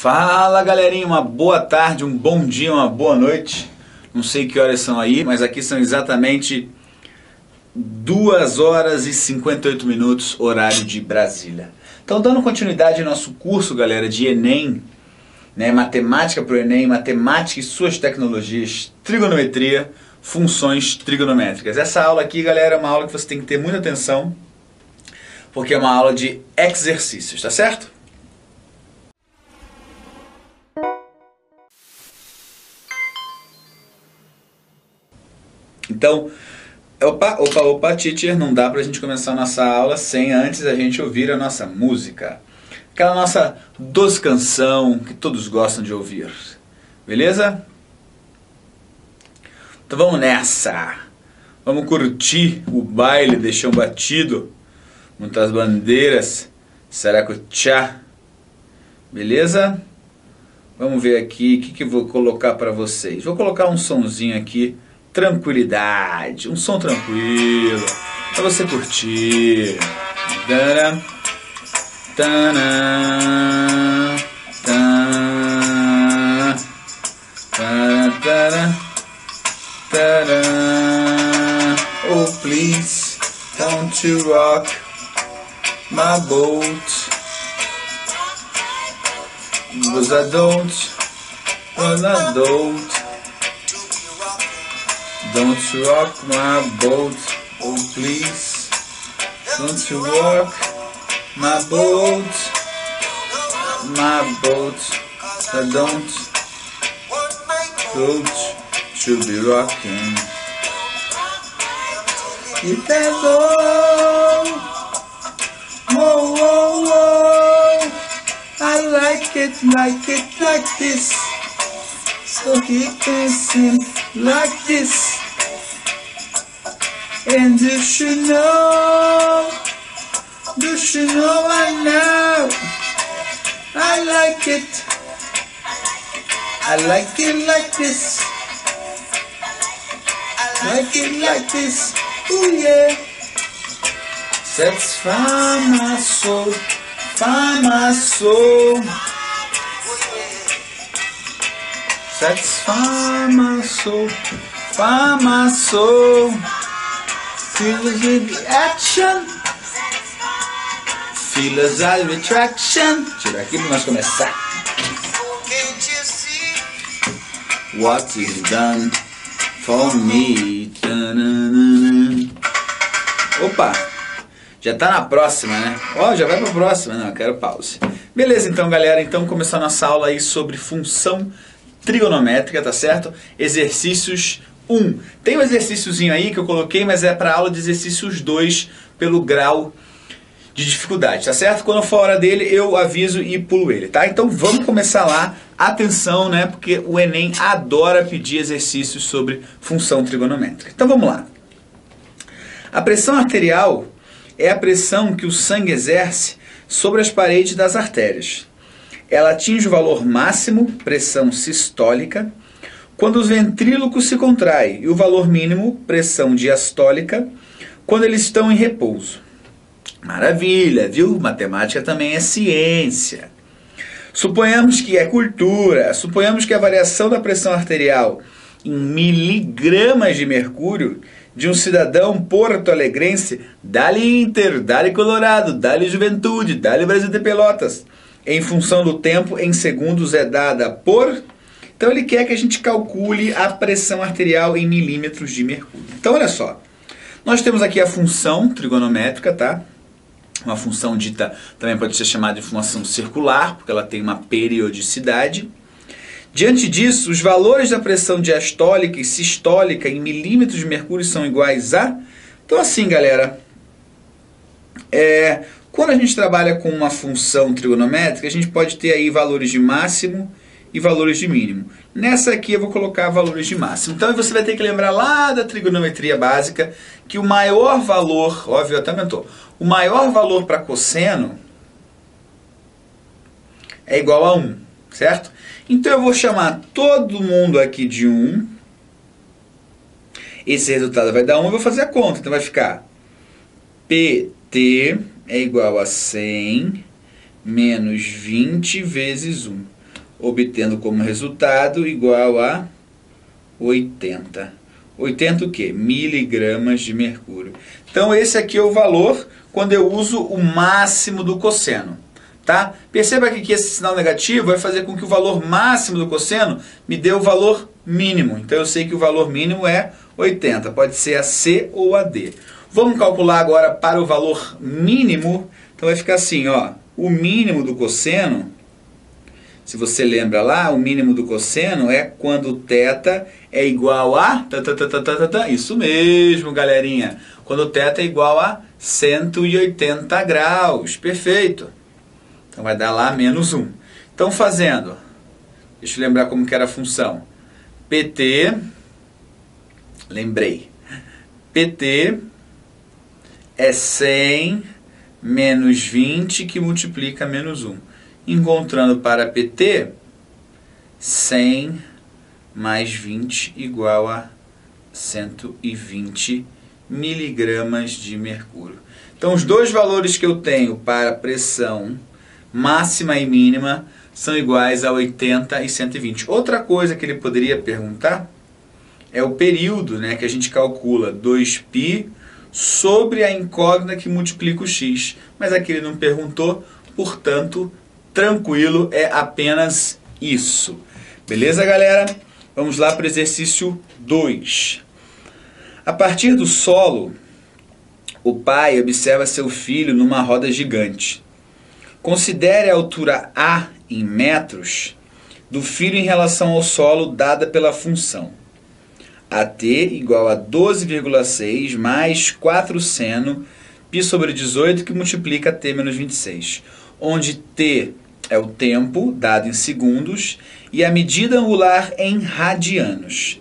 Fala galerinha, uma boa tarde, um bom dia, uma boa noite. Não sei que horas são aí, mas aqui são exatamente 2 horas e 58 minutos, horário de Brasília. Então, dando continuidade ao nosso curso, galera, de Enem, né, matemática para o Enem, matemática e suas tecnologias, trigonometria, funções trigonométricas. Essa aula aqui, galera, é uma aula que você tem que ter muita atenção, porque é uma aula de exercícios, tá certo? Então, opa, teacher, não dá pra gente começar a nossa aula sem antes a gente ouvir a nossa música. Aquela nossa doce canção que todos gostam de ouvir. Beleza? Então vamos nessa. Vamos curtir o baile de chão batido. Muitas bandeiras. Saracutchá. Beleza? Vamos ver aqui o que eu vou colocar pra vocês. Vou colocar um sonzinho aqui. Tranquilidade, um som tranquilo, pra você curtir. Tana, tana, tana, tana, tana, tana. Oh please, don't you rock my boat, 'cause I don't. Don't you rock my boat, oh please. Don't you rock my boat, I don't to be rocking. It has all, whoa, whoa, whoa. I like it like this. So he can sing like this. And you should know I know. I like it like this. Like it like this. Ooh yeah. Satisfy my soul, find my soul. Satisfy my soul, find my soul. Feel the action, feel the retraction. Tira aqui para nós começar. What is done for me? Opa, já tá na próxima, né? Ó, já vai para a próxima. Não, eu quero pause. Beleza, então, galera. Então, começou a nossa aula aí sobre função trigonométrica, tá certo? Exercícios 1. Tem um exercíciozinho aí que eu coloquei, mas é para aula de exercícios 2 pelo grau de dificuldade, tá certo? Quando for a hora dele, eu aviso e pulo ele, tá? Então vamos começar lá. Atenção, né? Porque o Enem adora pedir exercícios sobre função trigonométrica. Então vamos lá. A pressão arterial é a pressão que o sangue exerce sobre as paredes das artérias. Ela atinge o valor máximo, pressão sistólica, quando os ventrílocos se contraem, e o valor mínimo, pressão diastólica, quando eles estão em repouso. Maravilha, viu? Matemática também é ciência. Suponhamos que é cultura, suponhamos que a variação da pressão arterial em miligramas de mercúrio de um cidadão porto-alegrense, dali Inter, dali Colorado, dali Juventude, dali Brasil de Pelotas, em função do tempo, em segundos, é dada por... Então ele quer que a gente calcule a pressão arterial em milímetros de mercúrio. Então olha só, nós temos aqui a função trigonométrica, tá? Uma função dita, também pode ser chamada de função circular, porque ela tem uma periodicidade. Diante disso, os valores da pressão diastólica e sistólica em milímetros de mercúrio são iguais a... Então assim, galera, quando a gente trabalha com uma função trigonométrica, a gente pode ter aí valores de máximo e valores de mínimo. Nessa aqui eu vou colocar valores de máximo. Então você vai ter que lembrar lá da trigonometria básica que o maior valor, óbvio, até aumentou, o maior valor para cosseno é igual a 1, certo? Então eu vou chamar todo mundo aqui de 1. Esse resultado vai dar 1, eu vou fazer a conta. Então vai ficar PT é igual a 100 menos 20 vezes 1. obtendo como resultado igual a 80. 80 o quê? Miligramas de mercúrio. Então esse aqui é o valor quando eu uso o máximo do cosseno. Tá? Perceba que esse sinal negativo vai fazer com que o valor máximo do cosseno me dê o valor mínimo. Então eu sei que o valor mínimo é 80. Pode ser a C ou a D. Vamos calcular agora para o valor mínimo. Então vai ficar assim, ó, o mínimo do cosseno, se você lembra lá, o mínimo do cosseno é quando θ é igual a... Isso mesmo, galerinha. Quando θ é igual a 180 graus. Perfeito. Então vai dar lá menos 1. Então fazendo, deixa eu lembrar como que era a função. PT, lembrei. PT é 100 menos 20 que multiplica menos 1. Encontrando para PT, 100 mais 20 igual a 120 miligramas de mercúrio. Então os dois valores que eu tenho para pressão máxima e mínima são iguais a 80 e 120. Outra coisa que ele poderia perguntar é o período, né, que a gente calcula 2π sobre a incógnita que multiplica o x. Mas aqui ele não perguntou, portanto, tranquilo, é apenas isso. Beleza, galera? Vamos lá para o exercício 2. A partir do solo, o pai observa seu filho numa roda gigante. Considere a altura A em metros do filho em relação ao solo dada pela função AT igual a 12,6 mais 4 seno π sobre 18 que multiplica T menos 26, onde T é o tempo dado em segundos e a medida angular em radianos.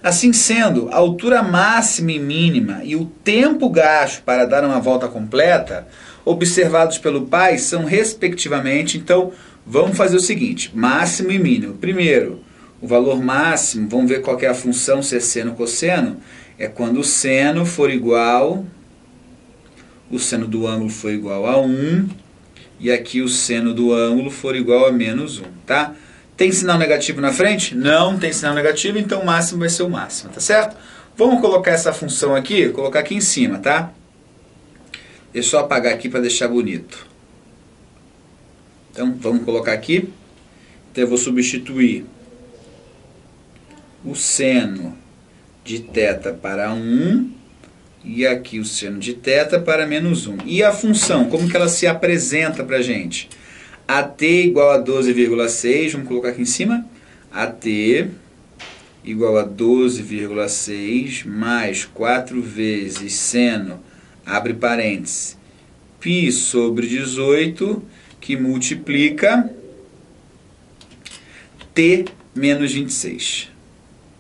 Assim sendo, a altura máxima e mínima e o tempo gasto para dar uma volta completa observados pelo pai são respectivamente, então vamos fazer o seguinte, máximo e mínimo. Primeiro, o valor máximo, vamos ver qual que é a função, se é seno ou cosseno, é quando o seno for igual, o seno do ângulo for igual a 1, e aqui o seno do ângulo for igual a menos 1, tá? Tem sinal negativo na frente? Não tem sinal negativo, então o máximo vai ser o máximo, tá certo? Vamos colocar essa função aqui, colocar aqui em cima, tá? Deixa eu só apagar aqui para deixar bonito. Então, vamos colocar aqui. Então, eu vou substituir o seno de θ para 1 e aqui o seno de θ para menos 1. E a função, como que ela se apresenta para a gente? AT igual a 12,6, vamos colocar aqui em cima. AT igual a 12,6 mais 4 vezes seno, abre parênteses, π sobre 18, que multiplica T menos 26.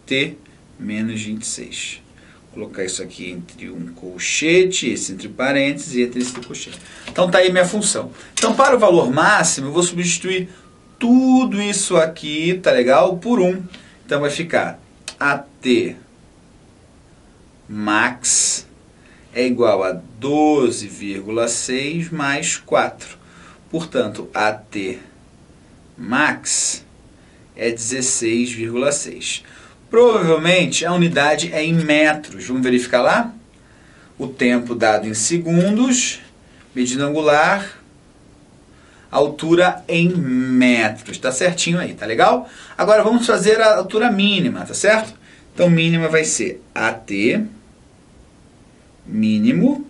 T menos 26. Vou colocar isso aqui entre um colchete, esse entre parênteses e entre esse colchete. Então tá aí minha função. Então para o valor máximo eu vou substituir tudo isso aqui, tá legal? Por 1. Então vai ficar AT max é igual a 12,6 mais 4. Portanto, AT max é 16,6. Provavelmente a unidade é em metros. Vamos verificar lá? O tempo dado em segundos, medida angular, altura em metros. Tá certinho aí, tá legal? Agora vamos fazer a altura mínima, tá certo? Então mínima vai ser AT mínimo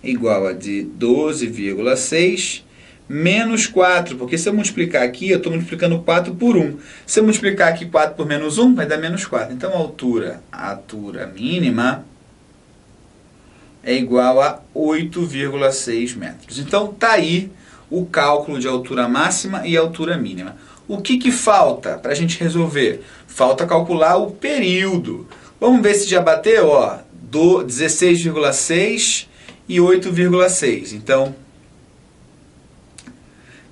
igual a de 12,6 menos 4, porque se eu multiplicar aqui, eu estou multiplicando 4 por 1. Se eu multiplicar aqui 4 por menos 1, vai dar menos 4. Então a altura mínima é igual a 8,6 metros. Então está aí o cálculo de altura máxima e altura mínima. O que falta para a gente resolver? Falta calcular o período. Vamos ver se já bateu, ó, 16,6 e 8,6. Então,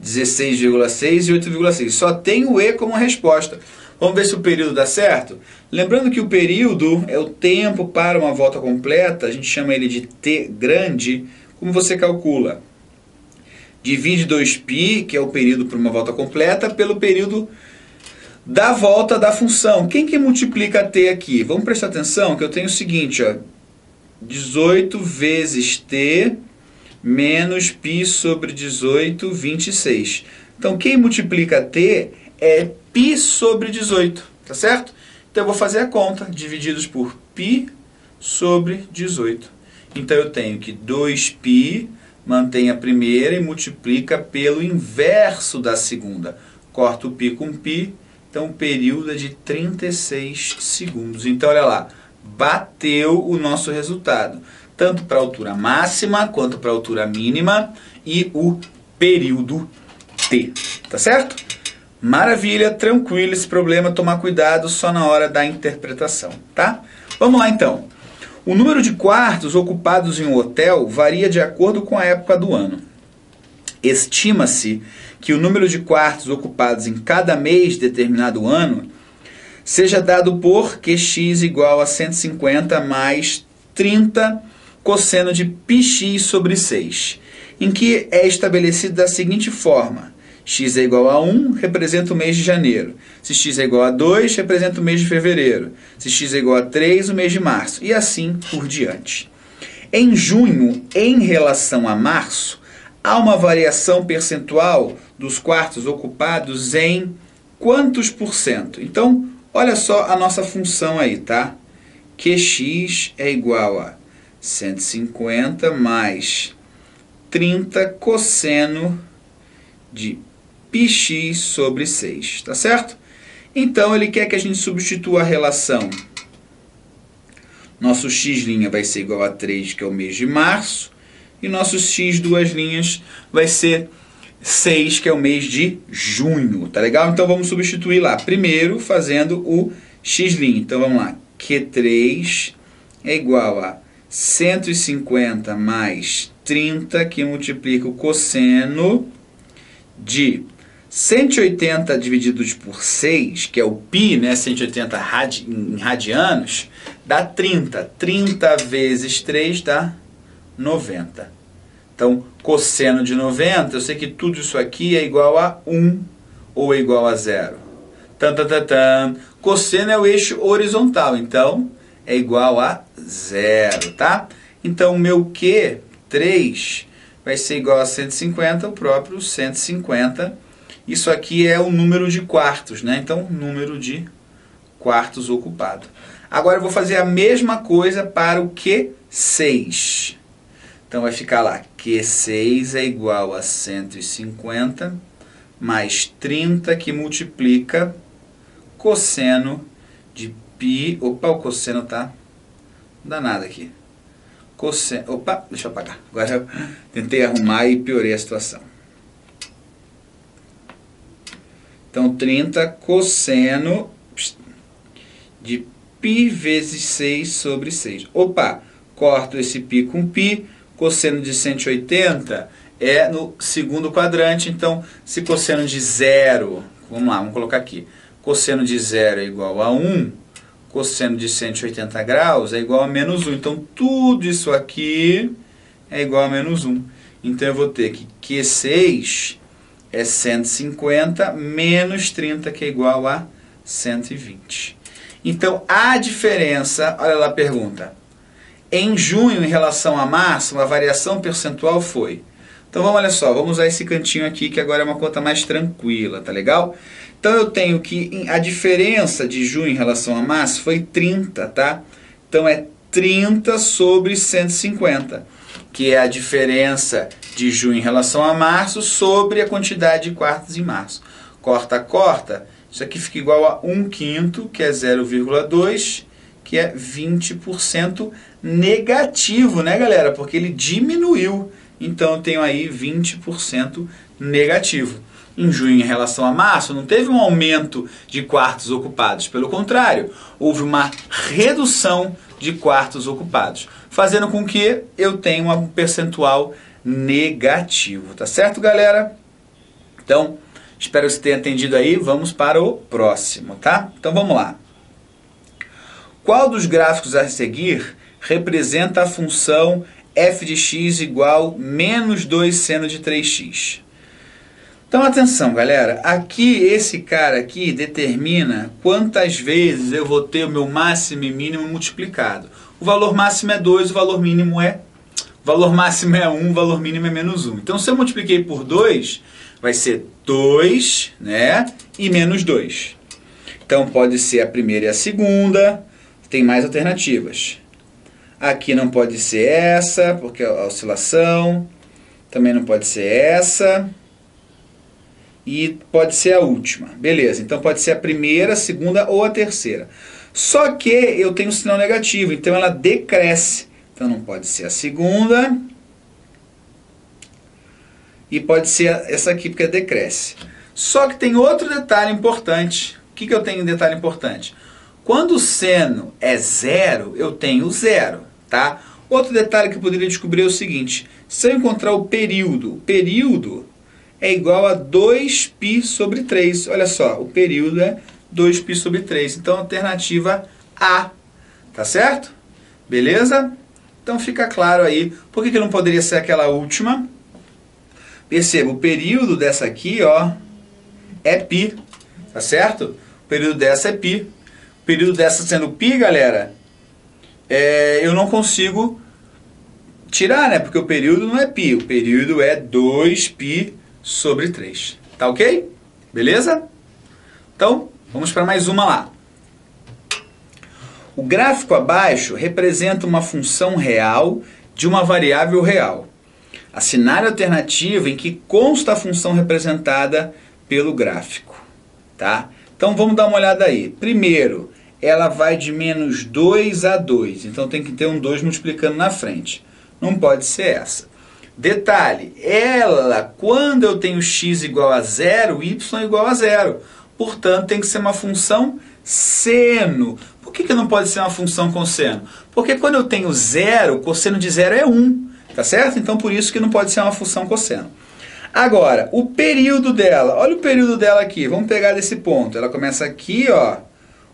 16,6 e 8,6. Só tem o E como resposta. Vamos ver se o período dá certo? Lembrando que o período é o tempo para uma volta completa, a gente chama ele de T grande. Como você calcula? Divide 2π, que é o período por uma volta completa, pelo período da volta da função. Quem que multiplica t aqui? Vamos prestar atenção que eu tenho o seguinte, ó, 18 vezes t menos π sobre 18, 26. Então, quem multiplica t é π sobre 18, tá certo? Então, eu vou fazer a conta, divididos por π sobre 18. Então, eu tenho que 2π mantém a primeira e multiplica pelo inverso da segunda. Corta o π com π, então o período é de 36 segundos. Então, olha lá, bateu o nosso resultado, tanto para a altura máxima quanto para a altura mínima e o período t, tá certo? Maravilha, tranquilo esse problema, tomar cuidado só na hora da interpretação, tá? Vamos lá então. O número de quartos ocupados em um hotel varia de acordo com a época do ano. Estima-se que o número de quartos ocupados em cada mês de determinado ano seja dado por Qx igual a 150 mais 30 cosseno de πx sobre 6, em que é estabelecido da seguinte forma: x é igual a 1, representa o mês de janeiro. Se x é igual a 2, representa o mês de fevereiro. Se x é igual a 3, o mês de março. E assim por diante. Em junho, em relação a março, há uma variação percentual dos quartos ocupados em quantos por cento? Então, olha só a nossa função aí, tá? Qx é igual a 150 mais 30 cosseno de πx sobre 6, tá certo? Então, ele quer que a gente substitua a relação. Nosso x' vai ser igual a 3, que é o mês de março, e nosso x duas linhas vai ser 6, que é o mês de junho, tá legal? Então, vamos substituir lá. Primeiro, fazendo o x'. Então, vamos lá. Q3 é igual a 150 mais 30, que multiplica o cosseno de 180 divididos por 6, que é o π, né? 180 em radianos, dá 30. 30 vezes 3 dá 90. Então, cosseno de 90, eu sei que tudo isso aqui é igual a 1 ou é igual a 0. Cosseno é o eixo horizontal, então é igual a 0, tá? Então, o meu Q, 3, vai ser igual a 150, o próprio 150. Isso aqui é o número de quartos, né? Então, número de quartos ocupado. Agora, eu vou fazer a mesma coisa para o Q6. Então, vai ficar lá, Q6 é igual a 150 mais 30, que multiplica cosseno de π. Opa, o cosseno tá danado aqui. Cosseno, opa, deixa eu apagar. Agora eu tentei arrumar e piorei a situação. Então, 30 cosseno de π vezes 6 sobre 6. Opa, corto esse π com π. Cosseno de 180 é no segundo quadrante. Então, se cosseno de 0, vamos lá, vamos colocar aqui. Cosseno de 0 é igual a 1. Cosseno de 180 graus é igual a menos 1. Então, tudo isso aqui é igual a menos 1. Então, eu vou ter que Q6 é 150 menos 30, que é igual a 120. Então, a diferença, olha lá a pergunta. Em junho, em relação a março, a variação percentual foi. Então, olha só, vamos usar esse cantinho aqui, que agora é uma conta mais tranquila, tá legal? Então, eu tenho que a diferença de junho em relação a março foi 30, tá? Então, é 30 sobre 150, que é a diferença de junho em relação a março sobre a quantidade de quartos em março. Corta, corta, isso aqui fica igual a 1/5, que é 0,2, que é 20% negativo, né, galera? Porque ele diminuiu. Então, eu tenho aí 20% negativo. Em junho, em relação a março, não teve um aumento de quartos ocupados. Pelo contrário, houve uma redução de quartos ocupados, fazendo com que eu tenha um percentual negativo. Tá certo, galera? Então, espero que você tenha entendido aí. Vamos para o próximo, tá? Então, vamos lá. Qual dos gráficos a seguir representa a função f de x igual menos 2 seno de 3x. Então atenção galera, aqui esse cara aqui determina quantas vezes eu vou ter o meu máximo e mínimo multiplicado. O valor máximo é 2, o valor máximo é 1, o valor mínimo é menos 1. Então se eu multipliquei por 2, vai ser 2, né, e menos 2. Então pode ser a primeira e a segunda, tem mais alternativas. Aqui não pode ser essa, porque é a oscilação, também não pode ser essa, e pode ser a última. Beleza, então pode ser a primeira, a segunda ou a terceira. Só que eu tenho um sinal negativo, então ela decresce. Então não pode ser a segunda, e pode ser essa aqui porque decresce. Só que tem outro detalhe importante. O que eu tenho de detalhe importante? Quando o seno é zero, eu tenho zero, tá? Outro detalhe que eu poderia descobrir é o seguinte. Se eu encontrar o período é igual a 2π sobre 3. Olha só, o período é 2π sobre 3. Então, alternativa A. Tá certo? Beleza? Então, fica claro aí. Por que não poderia ser aquela última? Perceba, o período dessa aqui, ó, é π. Tá certo? O período dessa é π. O período dessa sendo π, galera, eu não consigo tirar, né? Porque o período não é π. O período é 2π sobre 3. Tá ok? Beleza? Então, vamos para mais uma lá. O gráfico abaixo representa uma função real de uma variável real. Assinale a alternativa em que consta a função representada pelo gráfico. Tá? Então, vamos dar uma olhada aí. Primeiro, ela vai de menos 2 a 2. Então, tem que ter um 2 multiplicando na frente. Não pode ser essa. Detalhe, ela, quando eu tenho x igual a 0, y igual a 0. Portanto, tem que ser uma função seno. Por que não pode ser uma função cosseno? Porque quando eu tenho 0, cosseno de 0 é 1. Tá certo? Então, por isso que não pode ser uma função cosseno. Agora, o período dela. Olha o período dela aqui. Vamos pegar desse ponto. Ela começa aqui, ó.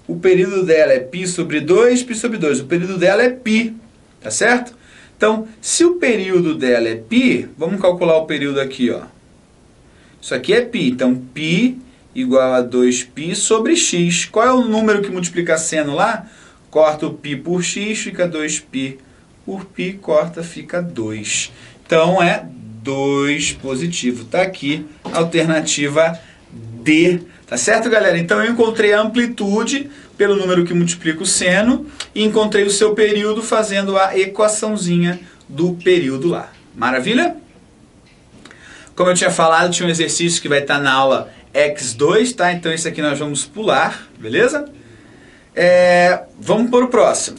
O período dela é π sobre 2, π sobre 2. O período dela é π. Tá certo? Então, se o período dela é π, vamos calcular o período aqui, ó. Isso aqui é π, então π igual a 2π sobre x. Qual é o número que multiplica seno lá? Corta o π por x, fica 2π por π, corta, fica 2. Então, é 2 positivo. Está aqui a alternativa D. Tá certo, galera? Então, eu encontrei a amplitude pelo número que multiplica o seno e encontrei o seu período fazendo a equaçãozinha do período lá. Maravilha? Como eu tinha falado, tinha um exercício que vai estar na aula X2, tá? Então esse aqui nós vamos pular, beleza? Vamos para o próximo.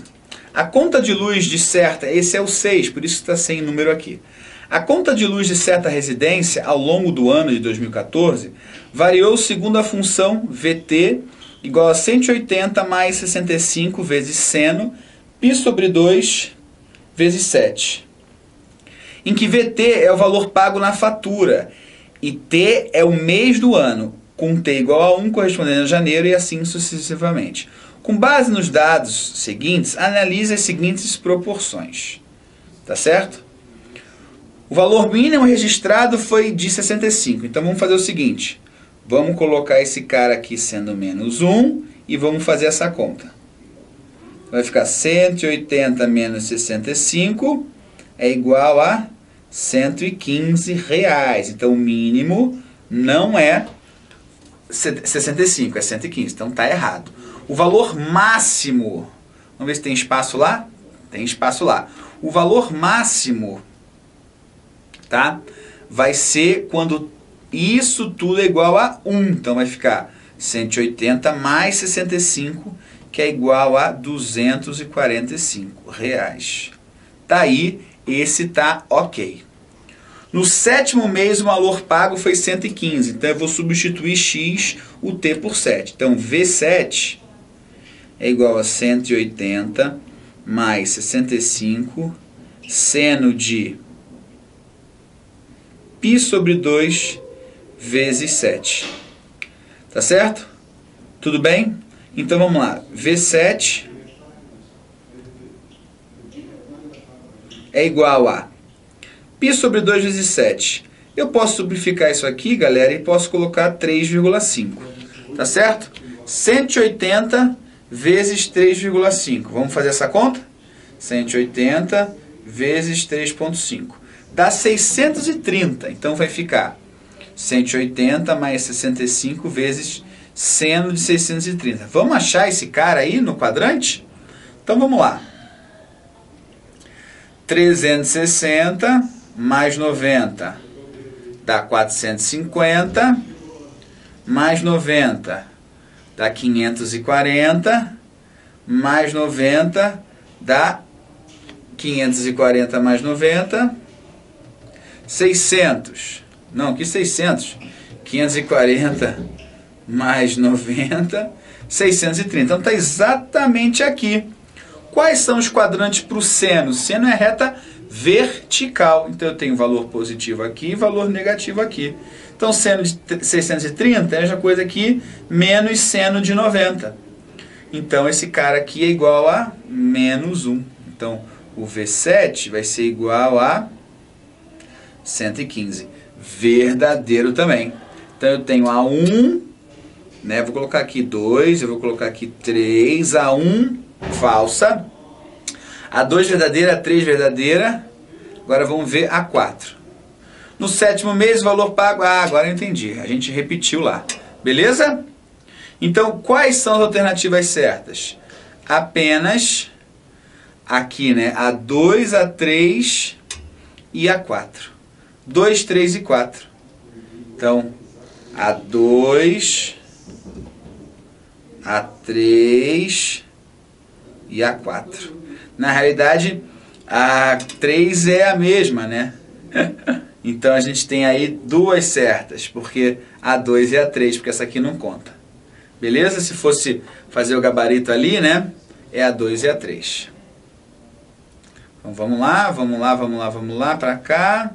A conta de luz de certa, esse é o 6, por isso está sem número aqui. A conta de luz de certa residência ao longo do ano de 2014 variou segundo a função VT igual a 180 mais 65 vezes seno π sobre 2 vezes 7. Em que VT é o valor pago na fatura e T é o mês do ano, com T igual a 1 correspondendo a janeiro e assim sucessivamente. Com base nos dados seguintes, analise as seguintes proporções. Tá certo? O valor mínimo registrado foi de 65. Então vamos fazer o seguinte. Vamos colocar esse cara aqui sendo menos 1 e vamos fazer essa conta. Vai ficar 180 menos 65 é igual a 115 reais. Então o mínimo não é 65, é 115. Então está errado. O valor máximo, vamos ver se tem espaço lá? Tem espaço lá. O valor máximo, tá? Vai ser quando isso tudo é igual a 1. Então vai ficar 180 mais 65, que é igual a 245 reais. Tá aí, esse tá ok. No sétimo mês o valor pago foi 115. Então eu vou substituir x, o t por 7. Então V7 é igual a 180 mais 65 seno de π sobre 2 vezes 7. Tá certo? Tudo bem? Então vamos lá. V7 é igual a π sobre 2 vezes 7. Eu posso simplificar isso aqui, galera, e posso colocar 3,5. Tá certo? 180 vezes 3,5. Vamos fazer essa conta? 180 vezes 3,5. Dá 630. Então vai ficar 180 mais 65 vezes seno de 630. Vamos achar esse cara aí no quadrante? Então vamos lá. 360 mais 90 dá 450, mais 90 dá 540, mais 90 dá 540 mais 90, 600. Não, que 600? 540 mais 90, 630. Então está exatamente aqui. Quais são os quadrantes para o seno? O seno é reta vertical. Então eu tenho valor positivo aqui e valor negativo aqui. Então seno de 630 é a mesma coisa aqui, menos seno de 90. Então esse cara aqui é igual a menos 1. Então o V7 vai ser igual a 115. Verdadeiro também. Então eu tenho a 1, né? Vou colocar aqui 2, eu vou colocar aqui 3, a 1 falsa, a 2 verdadeira, a 3 verdadeira. Agora vamos ver a 4. No 7º mês, o valor pago, agora eu entendi, a gente repetiu lá, beleza? Então, quais são as alternativas certas? Apenas aqui, né? A 2, a 3 e a 4. 2, 3 e 4. Então, a 2, a 3 e a 4. Na realidade, a 3 é a mesma, né? Então a gente tem aí duas certas, porque a 2 e a 3, porque essa aqui não conta. Beleza? Se fosse fazer o gabarito ali, né? É a 2 e a 3. Então vamos lá, vamos lá, vamos lá, vamos lá, para cá.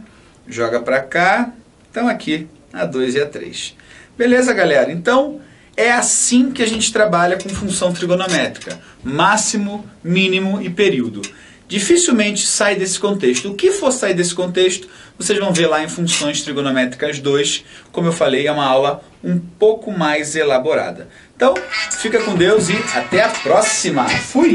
Joga para cá. Então aqui, a 2 e a 3. Beleza, galera? Então é assim que a gente trabalha com função trigonométrica. Máximo, mínimo e período. Dificilmente sai desse contexto. O que for sair desse contexto, vocês vão ver lá em Funções Trigonométricas 2. Como eu falei, é uma aula um pouco mais elaborada. Então, fica com Deus e até a próxima. Fui!